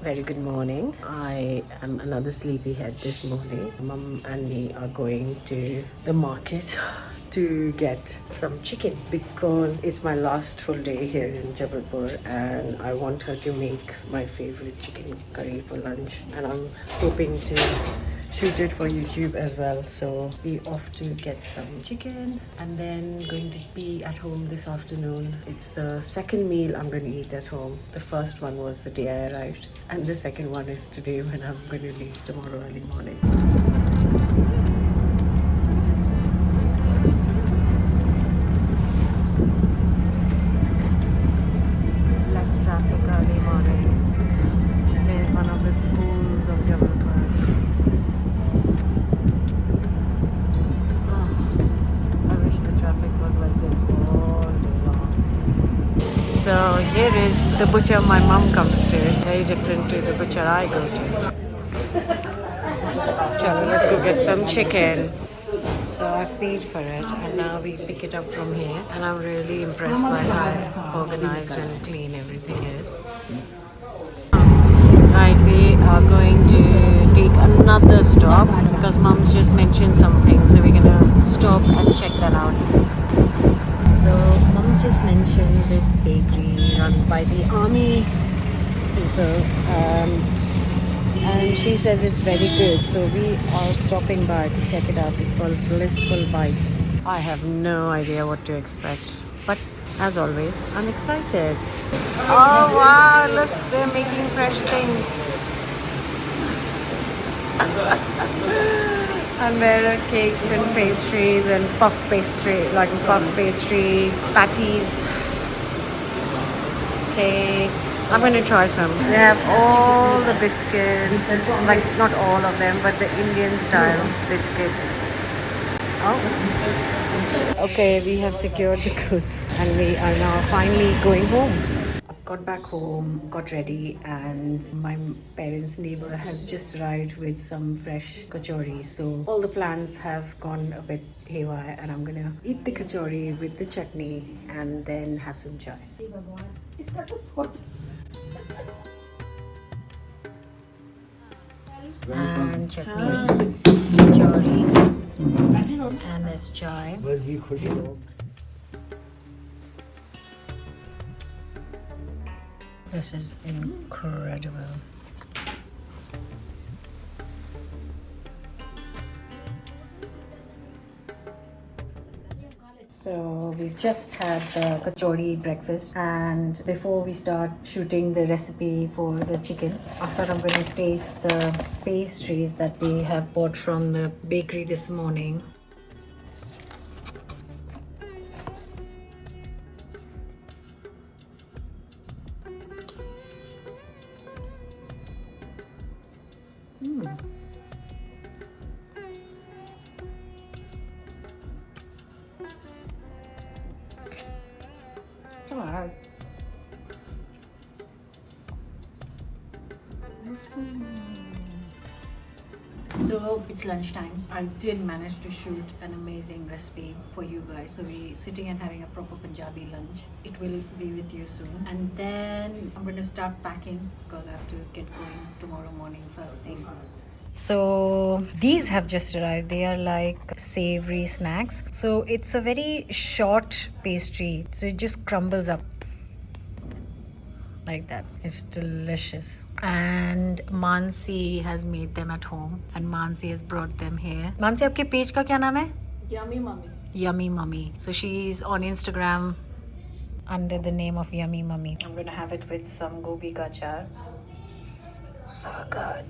Very good morning. I am another sleepyhead this morning. Mum and me are going to the market to get some chicken because it's my last full day here in Jabalpur and I want her to make my favorite chicken curry for lunch, and I'm hoping to shoot it for YouTube as well. So we off to get some chicken and then going to be at home this afternoon. It's the second meal I'm going to eat at home. The first one was the day I arrived and the second one is today when I'm going to leave tomorrow early morning. Less traffic early morning. There's one of the schools of Jabalpur. So here is the butcher my mum comes to, very different to the butcher I go to. Chalo, let's go get some chicken. So I've paid for it and now we pick it up from here, and I'm really impressed by how organized and clean everything is. Right, we are going to take another stop because mum's just mentioned something, so we're gonna stop and check that out. So mom's just mentioned this bakery run by the army people, and she says it's very good. So we are stopping by to check it out. It's called Blissful Bites. I have no idea what to expect, but as always, I'm excited. Oh wow! Look, they're making fresh things. And there are cakes and pastries and puff pastry patties, cakes. I'm going to try some. They have all the biscuits, like not all of them, but the Indian style biscuits. Oh. Okay, we have secured the goods and we are now finally going home. Got back home, got ready, and my parents' neighbour has just arrived with some fresh kachori. So all the plans have gone a bit haywire, and I'm gonna eat the kachori with the chutney and then have some chai. And chutney, kachori, and there's chai. This is incredible. So we've just had the kachori breakfast, and before we start shooting the recipe for the chicken, I thought I'm going to taste the pastries that we have bought from the bakery this morning. Alright. So it's lunchtime. I did manage to shoot an amazing recipe for you guys. So we're sitting and having a proper Punjabi lunch. It will be with you soon. And then I'm going to start packing because I have to get going tomorrow morning first thing. So these have just arrived. They are like savory snacks. So it's a very short pastry. So it just crumbles up like that. It's delicious. And Mansi has made them at home, and Mansi has brought them here. Mansi, आपके page का क्या नाम है? Yummy Mummy. Yummy Mummy. So she's on Instagram under the name of Yummy Mummy. I'm gonna have it with some gobi ka achar. So good.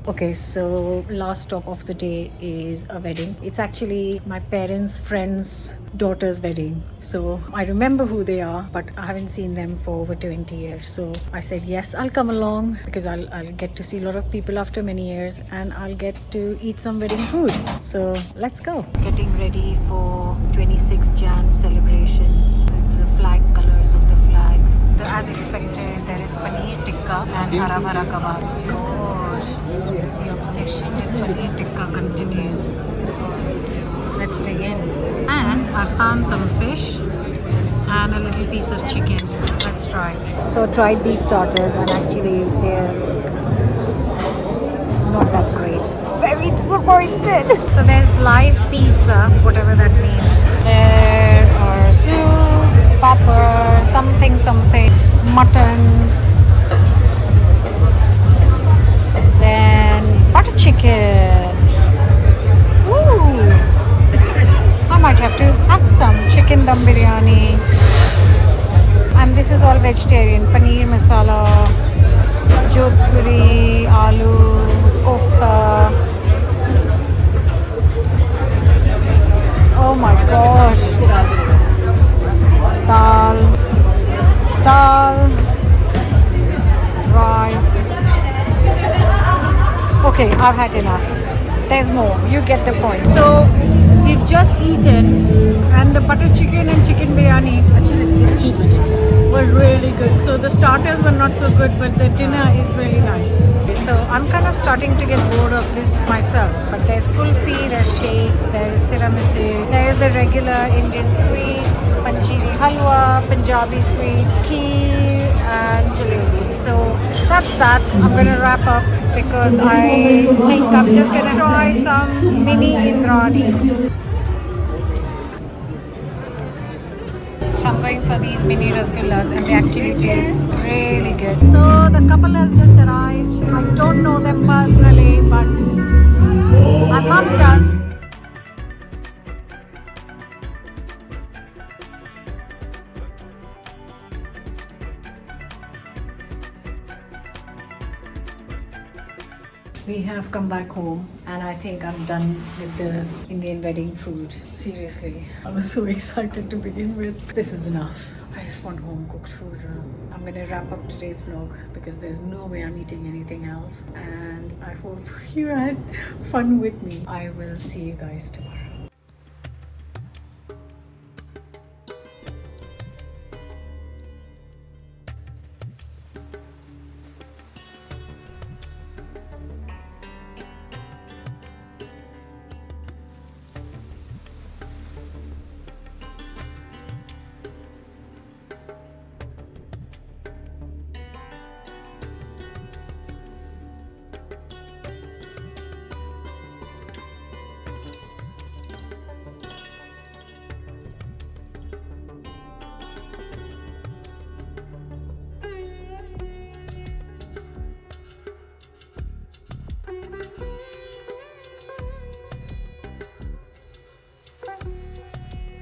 Okay, so last stop of the day is a wedding. It's actually my parents' friend's daughter's wedding. So I remember who they are, but I haven't seen them for over 20 years. So I said, yes, I'll come along because I'll get to see a lot of people after many years and I'll get to eat some wedding food. So let's go. Getting ready for 26 Jan celebrations with the flag colors of the flag. So as expected, there is paneer tikka and hara bhara kebab. Gosh, obsession with paneer tikka continues. Let's dig in. And I found some fish and a little piece of chicken. Let's try. So I tried these starters and actually they're not that great. Very disappointed. So there's live pizza, whatever that means. There are soups, popper, something, mutton. Then butter chicken. Ooh. I might have to have some chicken dum biryani. And this is all vegetarian. Paneer masala, jodhpuri, aloo, kofta. Oh my gosh. Dal, rice. Okay, I've had enough. There's more. You get the point. So we've just eaten, and the butter chicken and chicken biryani were really good. So the starters were not so good, but the dinner is really nice. So I'm kind of starting to get bored of this myself. But there's kulfi, there's cake, there's tiramisu, there's the regular Indian sweets, panjiri halwa, Punjabi sweets, kheer, and jalebi. So that's that. I'm going to wrap up because I think I'm just going to try some mini Indrani. So I'm going for these mini rasgullas and they actually taste really good. So the couple has just arrived. I don't know them personally, but my mum does. We have come back home and I think I'm done with the Indian wedding food. Seriously, I was so excited to begin with. This is enough. I just want home cooked food. I'm going to wrap up today's vlog because there's no way I'm eating anything else. And I hope you had fun with me. I will see you guys tomorrow.